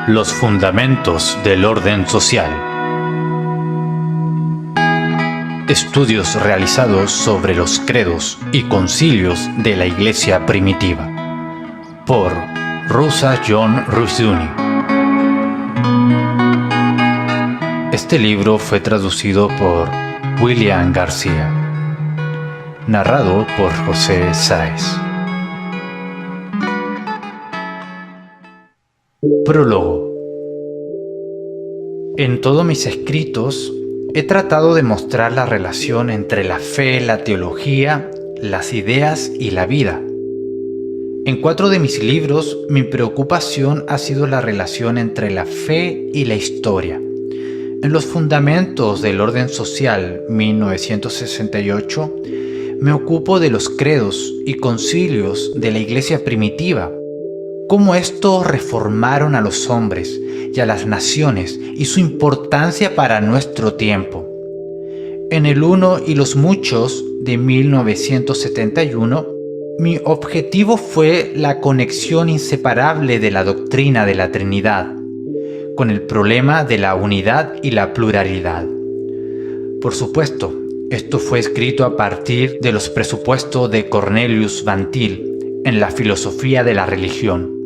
Los fundamentos del orden social. Estudios realizados sobre los credos y concilios de la Iglesia primitiva. Por Rosa John Ruiz-Zuni. Este libro fue traducido por William García. Narrado por José Sáez. Prólogo. En todos mis escritos he tratado de mostrar la relación entre la fe, la teología, las ideas y la vida. En 4 de mis libros, mi preocupación ha sido la relación entre la fe y la historia. En Los fundamentos del orden social, 1968, me ocupo de los credos y concilios de la Iglesia primitiva, cómo estos reformaron a los hombres y a las naciones y su importancia para nuestro tiempo. En El uno y los muchos de 1971, mi objetivo fue la conexión inseparable de la doctrina de la Trinidad con el problema de la unidad y la pluralidad. Por supuesto, esto fue escrito a partir de los presupuestos de Cornelius Van Til en la filosofía de la religión.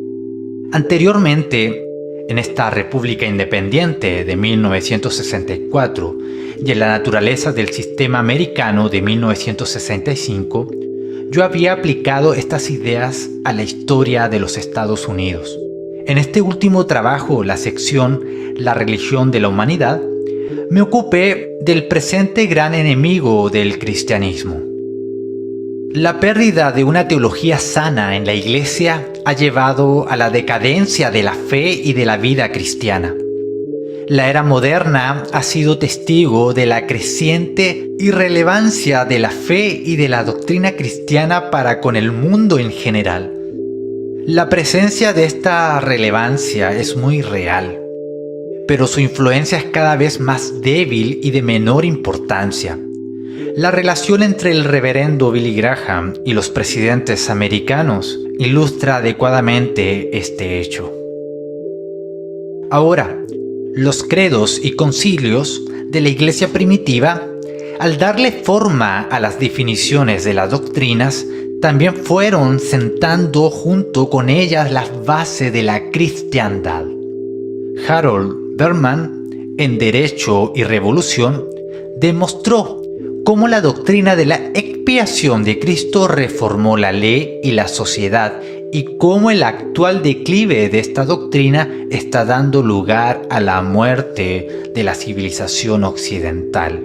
Anteriormente, en esta República Independiente de 1964 y en la naturaleza del sistema americano de 1965, yo había aplicado estas ideas a la historia de los Estados Unidos. En este último trabajo, la sección La religión de la humanidad, me ocupé del presente gran enemigo del cristianismo. La pérdida de una teología sana en la Iglesia ha llevado a la decadencia de la fe y de la vida cristiana. La era moderna ha sido testigo de la creciente irrelevancia de la fe y de la doctrina cristiana para con el mundo en general. La presencia de esta relevancia es muy real, pero su influencia es cada vez más débil y de menor importancia. La relación entre el reverendo Billy Graham y los presidentes americanos ilustra adecuadamente este hecho. Ahora, los credos y concilios de la Iglesia primitiva, al darle forma a las definiciones de las doctrinas, también fueron sentando junto con ellas las bases de la cristiandad. Harold Berman, en Derecho y Revolución, demostró cómo la doctrina de la expiación de Cristo reformó la ley y la sociedad y cómo el actual declive de esta doctrina está dando lugar a la muerte de la civilización occidental.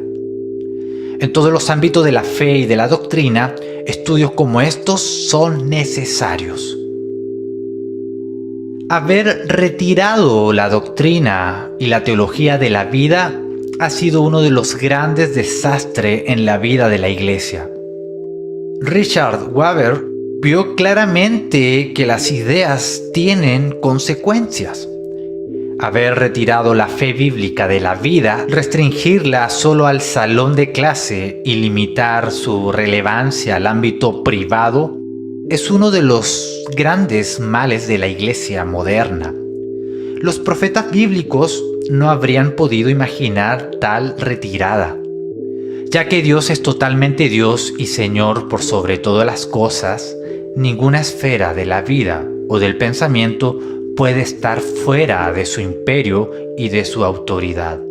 En todos los ámbitos de la fe y de la doctrina, estudios como estos son necesarios. Haber retirado la doctrina y la teología de la vida ha sido uno de los grandes desastres en la vida de la Iglesia. Richard Webber vio claramente que las ideas tienen consecuencias. Haber retirado la fe bíblica de la vida, restringirla solo al salón de clase y limitar su relevancia al ámbito privado es uno de los grandes males de la Iglesia moderna. Los profetas bíblicos no habrían podido imaginar tal retirada, ya que Dios es totalmente Dios y Señor por sobre todas las cosas. Ninguna esfera de la vida o del pensamiento puede estar fuera de su imperio y de su autoridad.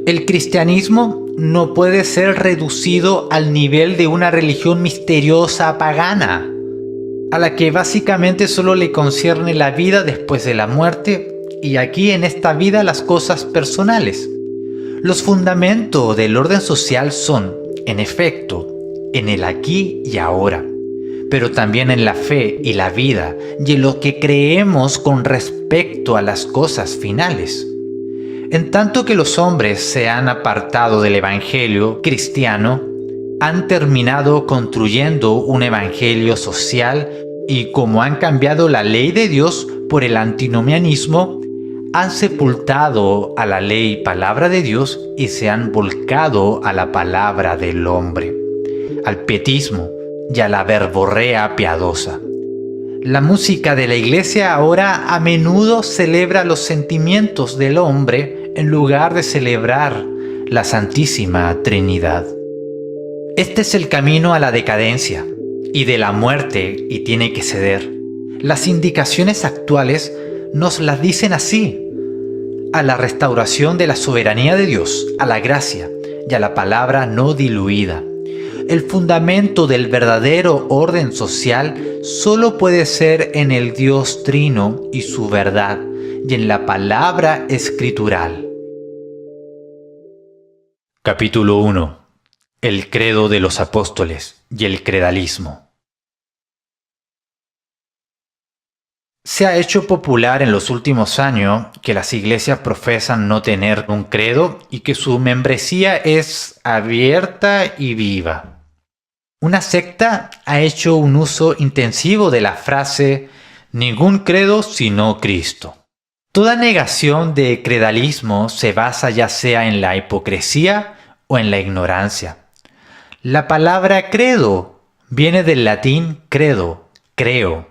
El cristianismo no puede ser reducido al nivel de una religión misteriosa pagana, a la que básicamente solo le concierne la vida después de la muerte y aquí en esta vida las cosas personales. Los fundamentos del orden social son, en efecto, en el aquí y ahora, pero también en la fe y la vida y en lo que creemos con respecto a las cosas finales. En tanto que los hombres se han apartado del evangelio cristiano, han terminado construyendo un evangelio social y como han cambiado la ley de Dios por el antinomianismo, han sepultado a la ley y palabra de Dios y se han volcado a la palabra del hombre, al pietismo y a la verborrea piadosa. La música de la iglesia ahora a menudo celebra los sentimientos del hombre en lugar de celebrar la Santísima Trinidad. Este es el camino a la decadencia y de la muerte y tiene que ceder. Las indicaciones actuales nos las dicen así: a la restauración de la soberanía de Dios, a la gracia y a la palabra no diluida. El fundamento del verdadero orden social solo puede ser en el Dios Trino y su verdad, y en la palabra escritural. Capítulo 1. El credo de los apóstoles y el credalismo. Se ha hecho popular en los últimos años que las iglesias profesan no tener un credo y que su membresía es abierta y viva. Una secta ha hecho un uso intensivo de la frase «ningún credo sino Cristo». Toda negación de credalismo se basa ya sea en la hipocresía o en la ignorancia. La palabra credo viene del latín credo, creo.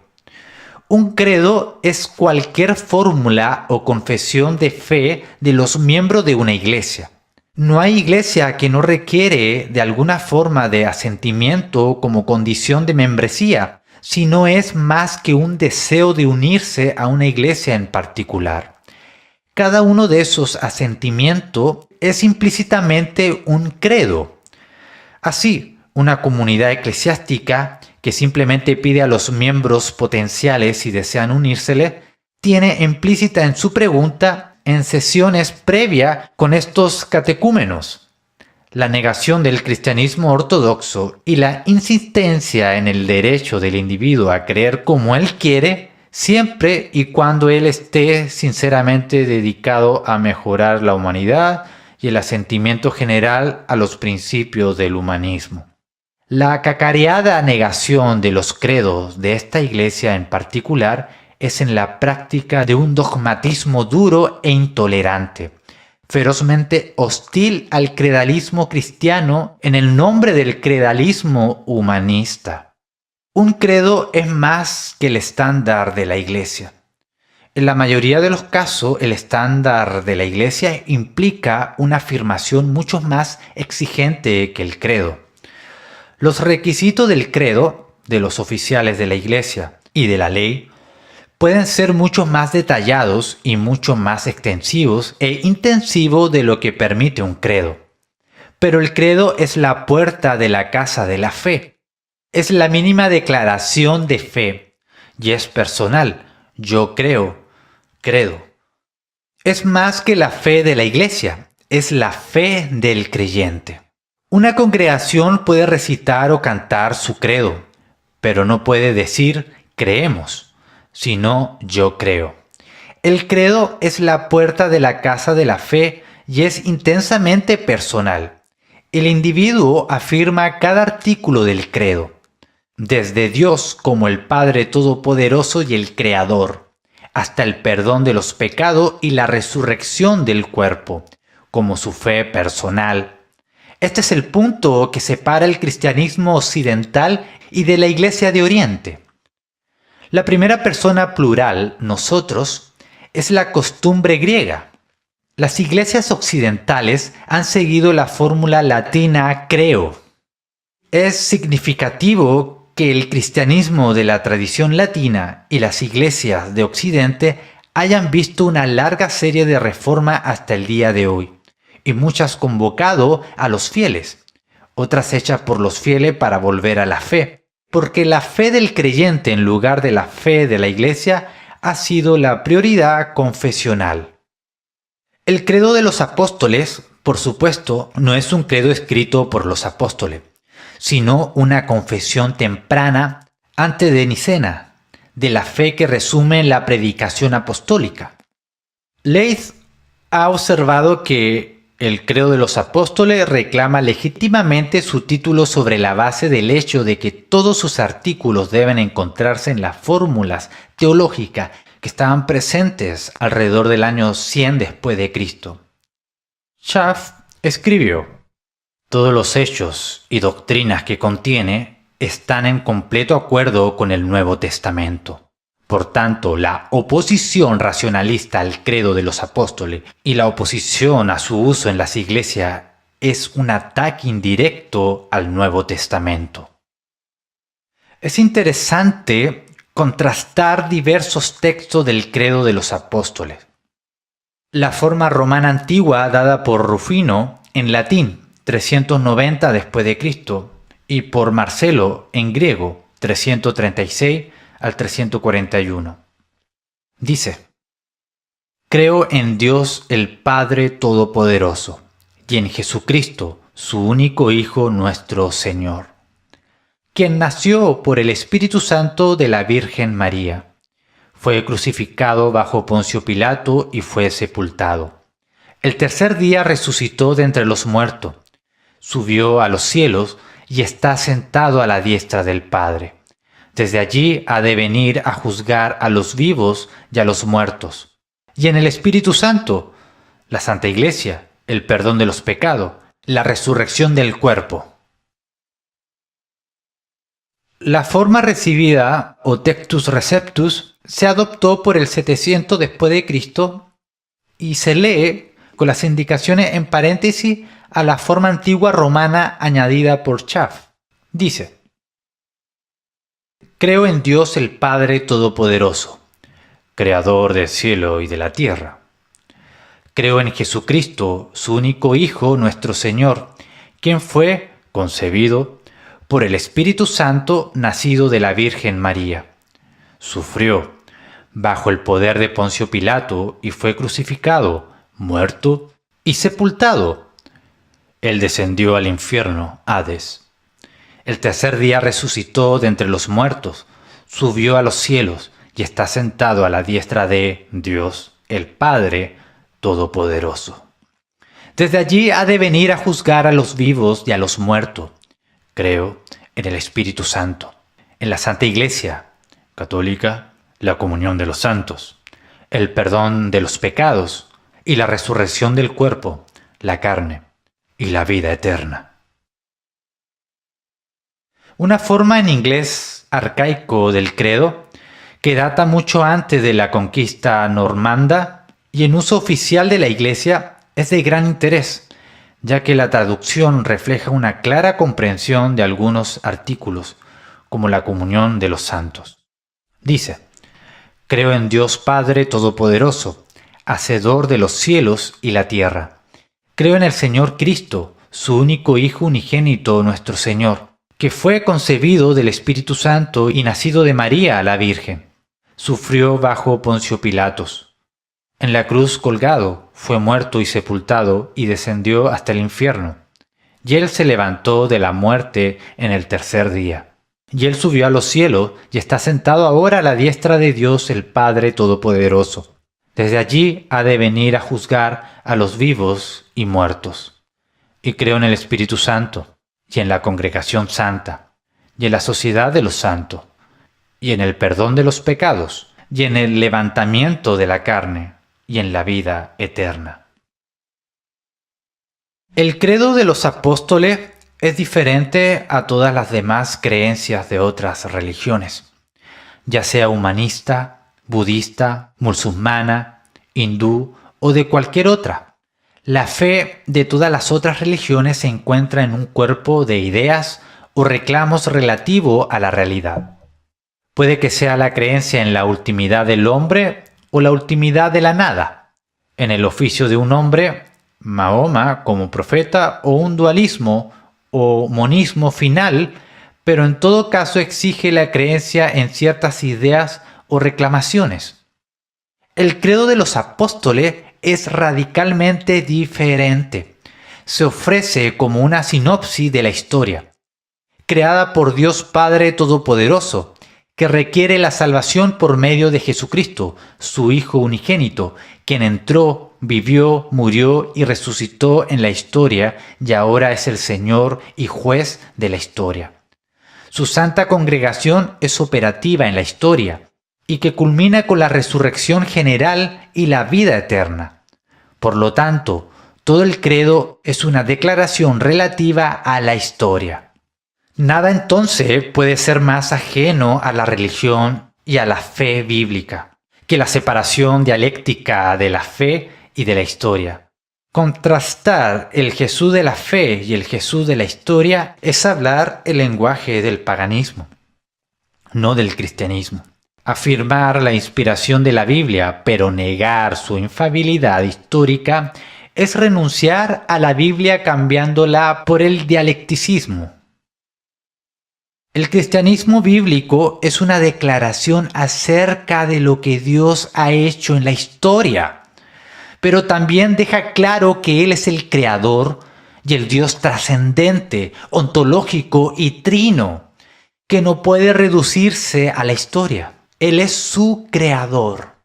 Un credo es cualquier fórmula o confesión de fe de los miembros de una iglesia. No hay iglesia que no requiere de alguna forma de asentimiento como condición de membresía, si no es más que un deseo de unirse a una iglesia en particular. Cada uno de esos asentimientos es implícitamente un credo. Así, una comunidad eclesiástica que simplemente pide a los miembros potenciales si desean unírsele, tiene implícita en su pregunta en sesiones previas con estos catecúmenos la negación del cristianismo ortodoxo y la insistencia en el derecho del individuo a creer como él quiere, siempre y cuando él esté sinceramente dedicado a mejorar la humanidad y el asentimiento general a los principios del humanismo. La cacareada negación de los credos de esta iglesia en particular es en la práctica de un dogmatismo duro e intolerante, ferozmente hostil al credalismo cristiano en el nombre del credalismo humanista. Un credo es más que el estándar de la iglesia. En la mayoría de los casos, el estándar de la iglesia implica una afirmación mucho más exigente que el credo. Los requisitos del credo, de los oficiales de la iglesia y de la ley, pueden ser mucho más detallados y mucho más extensivos e intensivos de lo que permite un credo. Pero el credo es la puerta de la casa de la fe. Es la mínima declaración de fe y es personal. Yo creo, credo. Es más que la fe de la iglesia, es la fe del creyente. Una congregación puede recitar o cantar su credo, pero no puede decir creemos, sino yo creo. El credo es la puerta de la casa de la fe y es intensamente personal. El individuo afirma cada artículo del credo, desde Dios como el Padre Todopoderoso y el Creador, hasta el perdón de los pecados y la resurrección del cuerpo, como su fe personal. Este es el punto que separa el cristianismo occidental y de la Iglesia de Oriente. La primera persona plural, nosotros, es la costumbre griega. Las iglesias occidentales han seguido la fórmula latina creo. Es significativo que el cristianismo de la tradición latina y las iglesias de Occidente hayan visto una larga serie de reformas hasta el día de hoy, y muchas convocado a los fieles, otras hechas por los fieles para volver a la fe, porque la fe del creyente en lugar de la fe de la iglesia ha sido la prioridad confesional. El credo de los apóstoles, por supuesto, no es un credo escrito por los apóstoles, sino una confesión temprana antes de Nicena, de la fe que resume la predicación apostólica. Leith ha observado que el credo de los apóstoles reclama legítimamente su título sobre la base del hecho de que todos sus artículos deben encontrarse en las fórmulas teológicas que estaban presentes alrededor del año 100 después de Cristo. Schaff escribió: todos los hechos y doctrinas que contiene están en completo acuerdo con el Nuevo Testamento. Por tanto, la oposición racionalista al credo de los apóstoles y la oposición a su uso en las iglesias es un ataque indirecto al Nuevo Testamento. Es interesante contrastar diversos textos del credo de los apóstoles. La forma romana antigua dada por Rufino en latín 390 después de Cristo y por Marcelo en griego 336 al 341. Dice: Creo en Dios el Padre Todopoderoso y en Jesucristo, su único Hijo nuestro Señor, quien nació por el Espíritu Santo de la Virgen María. Fue crucificado bajo Poncio Pilato y fue sepultado. El tercer día resucitó de entre los muertos, subió a los cielos y está sentado a la diestra del Padre. Desde allí ha de venir a juzgar a los vivos y a los muertos. Y en el Espíritu Santo, la Santa Iglesia, el perdón de los pecados, la resurrección del cuerpo. La forma recibida, o Textus Receptus, se adoptó por el 700 después de Cristo y se lee con las indicaciones en paréntesis a la forma antigua romana añadida por Schaff. Dice: Creo en Dios el Padre Todopoderoso, Creador del cielo y de la tierra. Creo en Jesucristo, su único Hijo, nuestro Señor, quien fue concebido por el Espíritu Santo, nacido de la Virgen María. Sufrió bajo el poder de Poncio Pilato y fue crucificado, muerto y sepultado. Él descendió al infierno, Hades. El tercer día resucitó de entre los muertos, subió a los cielos y está sentado a la diestra de Dios, el Padre Todopoderoso. Desde allí ha de venir a juzgar a los vivos y a los muertos. Creo en el Espíritu Santo, en la Santa Iglesia Católica, la comunión de los santos, el perdón de los pecados y la resurrección del cuerpo, la carne y la vida eterna. Una forma en inglés arcaico del credo que data mucho antes de la conquista normanda y en uso oficial de la Iglesia es de gran interés, ya que la traducción refleja una clara comprensión de algunos artículos, como la comunión de los santos. Dice: Creo en Dios Padre Todopoderoso, Hacedor de los cielos y la tierra. Creo en el Señor Cristo, su único Hijo unigénito, nuestro Señor, que fue concebido del Espíritu Santo y nacido de María la Virgen. Sufrió bajo Poncio Pilatos. En la cruz colgado, fue muerto y sepultado y descendió hasta el infierno. Y él se levantó de la muerte en el tercer día. Y él subió a los cielos y está sentado ahora a la diestra de Dios el Padre Todopoderoso. Desde allí ha de venir a juzgar a los vivos y muertos. Y creo en el Espíritu Santo, y en la congregación santa, y en la sociedad de los santos, y en el perdón de los pecados, y en el levantamiento de la carne, y en la vida eterna. El credo de los apóstoles es diferente a todas las demás creencias de otras religiones, ya sea humanista, budista, musulmana, hindú o de cualquier otra. La fe de todas las otras religiones se encuentra en un cuerpo de ideas o reclamos relativo a la realidad. Puede que sea la creencia en la ultimidad del hombre o la ultimidad de la nada, en el oficio de un hombre, Mahoma como profeta, o un dualismo o monismo final, pero en todo caso exige la creencia en ciertas ideas o reclamaciones. El credo de los apóstoles es radicalmente diferente. Se ofrece como una sinopsis de la historia, creada por Dios Padre Todopoderoso, que requiere la salvación por medio de Jesucristo, su Hijo unigénito, quien entró, vivió, murió y resucitó en la historia y ahora es el Señor y juez de la historia. Su santa congregación es operativa en la historia y que culmina con la resurrección general y la vida eterna. Por lo tanto, todo el credo es una declaración relativa a la historia. Nada entonces puede ser más ajeno a la religión y a la fe bíblica, que la separación dialéctica de la fe y de la historia. Contrastar el Jesús de la fe y el Jesús de la historia es hablar el lenguaje del paganismo, no del cristianismo. Afirmar la inspiración de la Biblia, pero negar su infalibilidad histórica, es renunciar a la Biblia cambiándola por el dialecticismo. El cristianismo bíblico es una declaración acerca de lo que Dios ha hecho en la historia, pero también deja claro que Él es el creador y el Dios trascendente, ontológico y trino, que no puede reducirse a la historia. Él es su creador.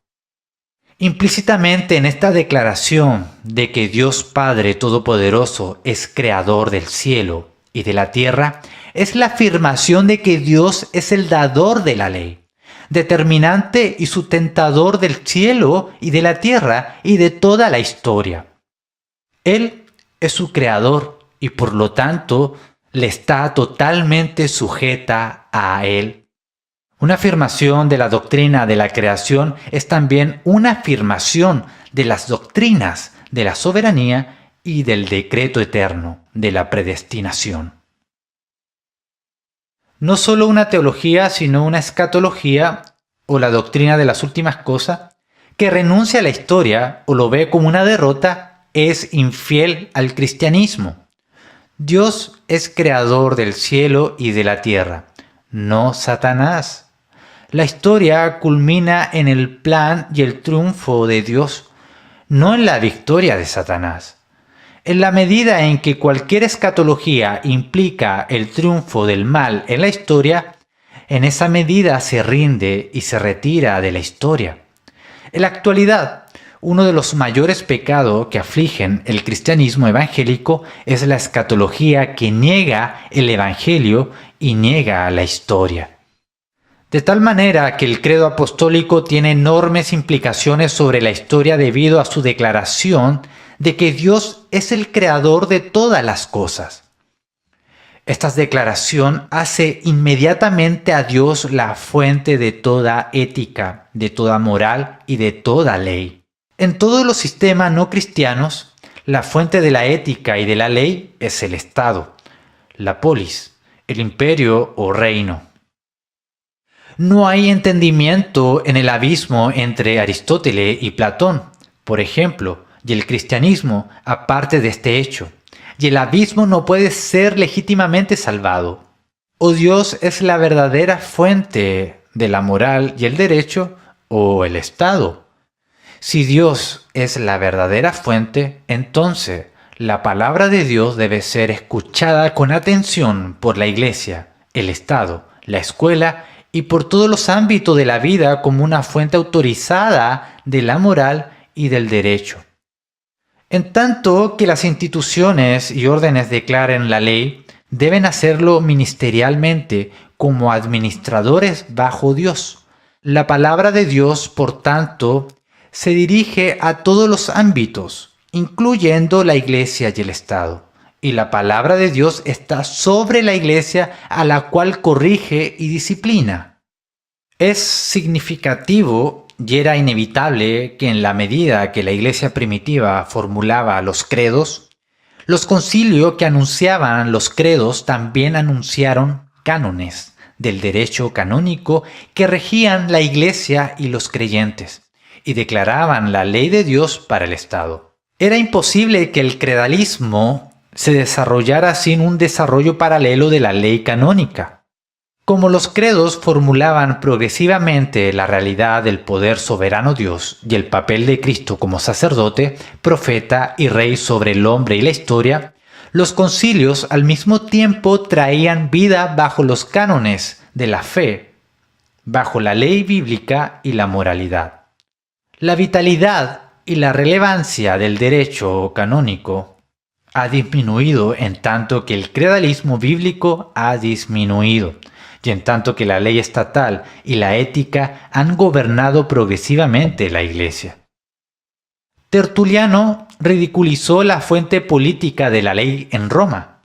Implícitamente en esta declaración de que Dios Padre Todopoderoso es creador del cielo y de la tierra, es la afirmación de que Dios es el dador de la ley, determinante y sustentador del cielo y de la tierra y de toda la historia. Él es su creador y por lo tanto le está totalmente sujeta a Él. Una afirmación de la doctrina de la creación es también una afirmación de las doctrinas de la soberanía y del decreto eterno de la predestinación. No solo una teología, sino una escatología o la doctrina de las últimas cosas, que renuncia a la historia o lo ve como una derrota, es infiel al cristianismo. Dios es creador del cielo y de la tierra, no Satanás. La historia culmina en el plan y el triunfo de Dios, no en la victoria de Satanás. En la medida en que cualquier escatología implica el triunfo del mal en la historia, en esa medida se rinde y se retira de la historia. En la actualidad, uno de los mayores pecados que afligen el cristianismo evangélico es la escatología que niega el evangelio y niega la historia. De tal manera que el credo apostólico tiene enormes implicaciones sobre la historia debido a su declaración de que Dios es el creador de todas las cosas. Esta declaración hace inmediatamente a Dios la fuente de toda ética, de toda moral y de toda ley. En todos los sistemas no cristianos, la fuente de la ética y de la ley es el Estado, la polis, el imperio o reino. No hay entendimiento en el abismo entre Aristóteles y Platón, por ejemplo, y el cristianismo, aparte de este hecho. Y el abismo no puede ser legítimamente salvado. O Dios es la verdadera fuente de la moral y el derecho, o el Estado. Si Dios es la verdadera fuente, entonces la palabra de Dios debe ser escuchada con atención por la Iglesia, el Estado, la escuela y por todos los ámbitos de la vida como una fuente autorizada de la moral y del derecho. En tanto que las instituciones y órdenes declaren la ley, deben hacerlo ministerialmente como administradores bajo Dios. La palabra de Dios, por tanto, se dirige a todos los ámbitos, incluyendo la Iglesia y el Estado. Y la palabra de Dios está sobre la Iglesia a la cual corrige y disciplina. Es significativo y era inevitable que en la medida que la Iglesia primitiva formulaba los credos, los concilios que anunciaban los credos también anunciaron cánones del derecho canónico que regían la Iglesia y los creyentes, y declaraban la ley de Dios para el Estado. Era imposible que el credalismo se desarrollara sin un desarrollo paralelo de la ley canónica. Como los credos formulaban progresivamente la realidad del poder soberano Dios y el papel de Cristo como sacerdote, profeta y rey sobre el hombre y la historia, los concilios al mismo tiempo traían vida bajo los cánones de la fe, bajo la ley bíblica y la moralidad. La vitalidad y la relevancia del derecho canónico ha disminuido en tanto que el credalismo bíblico ha disminuido, y en tanto que la ley estatal y la ética han gobernado progresivamente la Iglesia. Tertuliano ridiculizó la fuente política de la ley en Roma,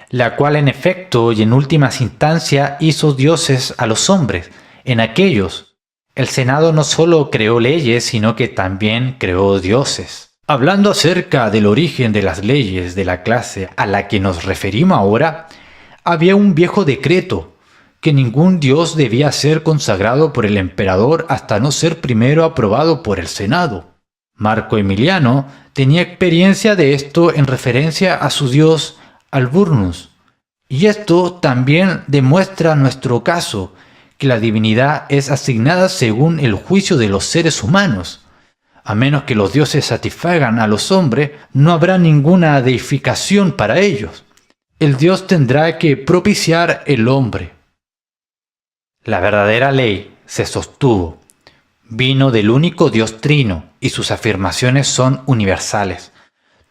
la cual en efecto y en últimas instancias hizo dioses a los hombres, En aquellos, el Senado no solo creó leyes, sino que también creó dioses. Hablando acerca del origen de las leyes de la clase a la que nos referimos ahora, había un viejo decreto que ningún dios debía ser consagrado por el emperador hasta no ser primero aprobado por el Senado. Marco Emiliano tenía experiencia de esto en referencia a su dios Alburnus. Y esto también demuestra nuestro caso, que la divinidad es asignada según el juicio de los seres humanos. A menos que los dioses satisfagan a los hombres, no habrá ninguna deificación para ellos. El Dios tendrá que propiciar el hombre. La verdadera ley se sostuvo. Vino del único Dios trino y sus afirmaciones son universales.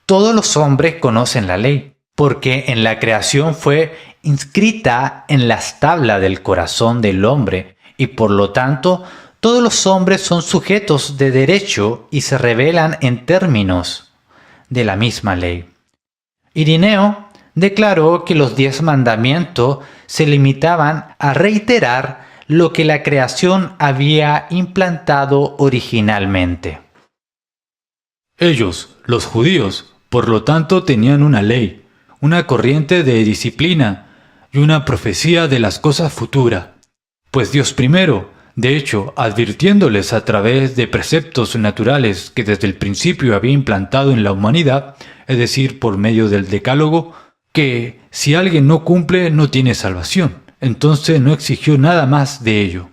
Todos los hombres conocen la ley, porque en la creación fue inscrita en las tablas del corazón del hombre y por lo tanto todos los hombres son sujetos de derecho y se revelan en términos de la misma ley. Irineo declaró que los 10 mandamientos se limitaban a reiterar lo que la creación había implantado originalmente. Ellos, los judíos, por lo tanto tenían una ley, una corriente de disciplina y una profecía de las cosas futuras, pues Dios primero, de hecho, advirtiéndoles a través de preceptos naturales que desde el principio había implantado en la humanidad, es decir, por medio del Decálogo, que si alguien no cumple no tiene salvación, entonces no exigió nada más de ello.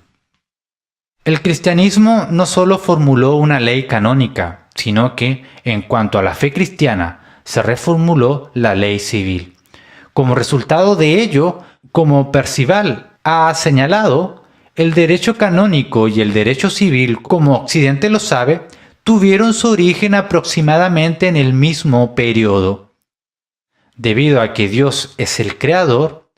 El cristianismo no solo formuló una ley canónica, sino que, en cuanto a la fe cristiana, se reformuló la ley civil. Como resultado de ello, como Percival ha señalado, el derecho canónico y el derecho civil, como Occidente lo sabe, tuvieron su origen aproximadamente en el mismo periodo. Debido a que Dios es el creador,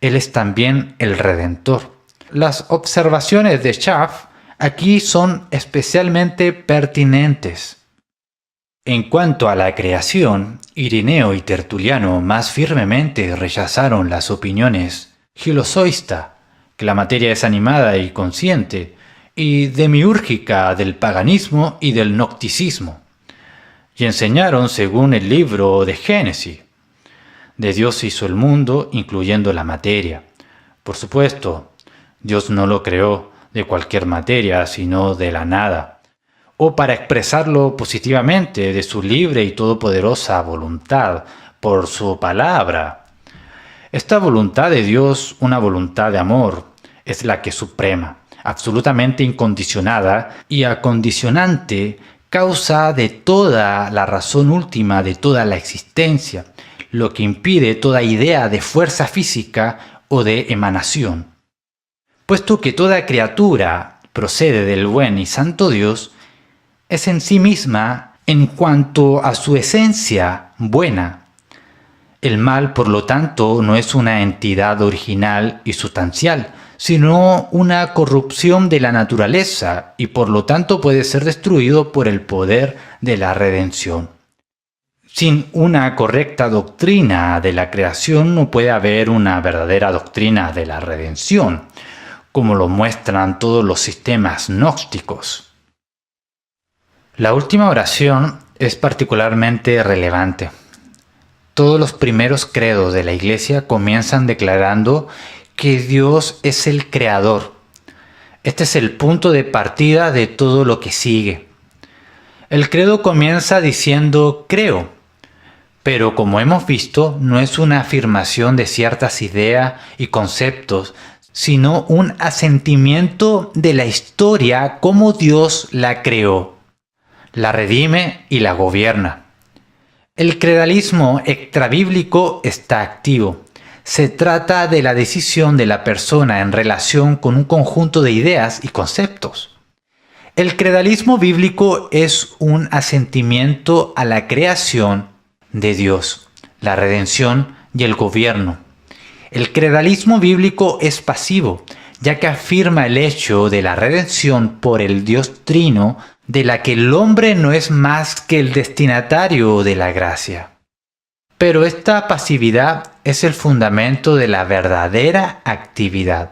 Él es también el redentor. Las observaciones de Schaff aquí son especialmente pertinentes. En cuanto a la creación, Irineo y Tertuliano más firmemente rechazaron las opiniones gilozoísta, que la materia es animada y consciente, y demiúrgica del paganismo y del gnosticismo, y enseñaron según el libro de Génesis. De Dios hizo el mundo, incluyendo la materia. Por supuesto, Dios no lo creó de cualquier materia, sino de la nada, o para expresarlo positivamente, de su libre y todopoderosa voluntad, por su palabra. Esta voluntad de Dios, una voluntad de amor, es la que es suprema, absolutamente incondicionada y acondicionante, causa de toda la razón última de toda la existencia, lo que impide toda idea de fuerza física o de emanación. Puesto que toda criatura procede del buen y santo Dios, es en sí misma, en cuanto a su esencia, buena. El mal, por lo tanto, no es una entidad original y sustancial, sino una corrupción de la naturaleza y por lo tanto puede ser destruido por el poder de la redención. Sin una correcta doctrina de la creación no puede haber una verdadera doctrina de la redención, como lo muestran todos los sistemas gnósticos. La última oración es particularmente relevante. Todos los primeros credos de la Iglesia comienzan declarando que Dios es el creador. Este es el punto de partida de todo lo que sigue. El credo comienza diciendo creo, pero como hemos visto, no es una afirmación de ciertas ideas y conceptos, sino un asentimiento de la historia como Dios la creó, la redime y la gobierna. El credalismo extrabíblico está activo. Se trata de la decisión de la persona en relación con un conjunto de ideas y conceptos. El credalismo bíblico es un asentimiento a la creación de Dios, la redención y el gobierno. El credalismo bíblico es pasivo, ya que afirma el hecho de la redención por el Dios Trino, de la que el hombre no es más que el destinatario de la gracia. Pero esta pasividad es el fundamento de la verdadera actividad.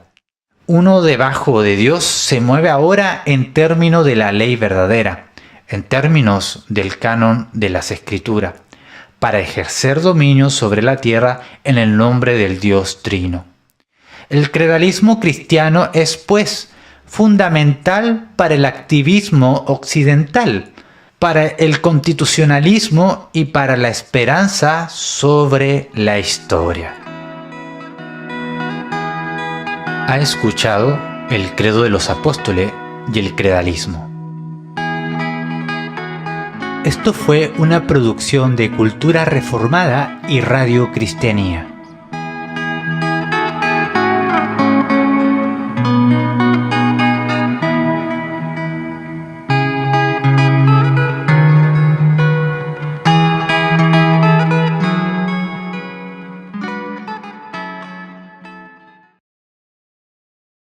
uno debajo de Dios se mueve ahora en términos de la ley verdadera, en términos del canon de las Escrituras, para ejercer dominio sobre la tierra en el nombre del Dios Trino. El credalismo cristiano es, pues, fundamental para el activismo occidental, para el constitucionalismo y para la esperanza sobre la historia. Ha escuchado el Credo de los Apóstoles y el Credalismo. Esto fue una producción de Cultura Reformada y Radio Cristianía.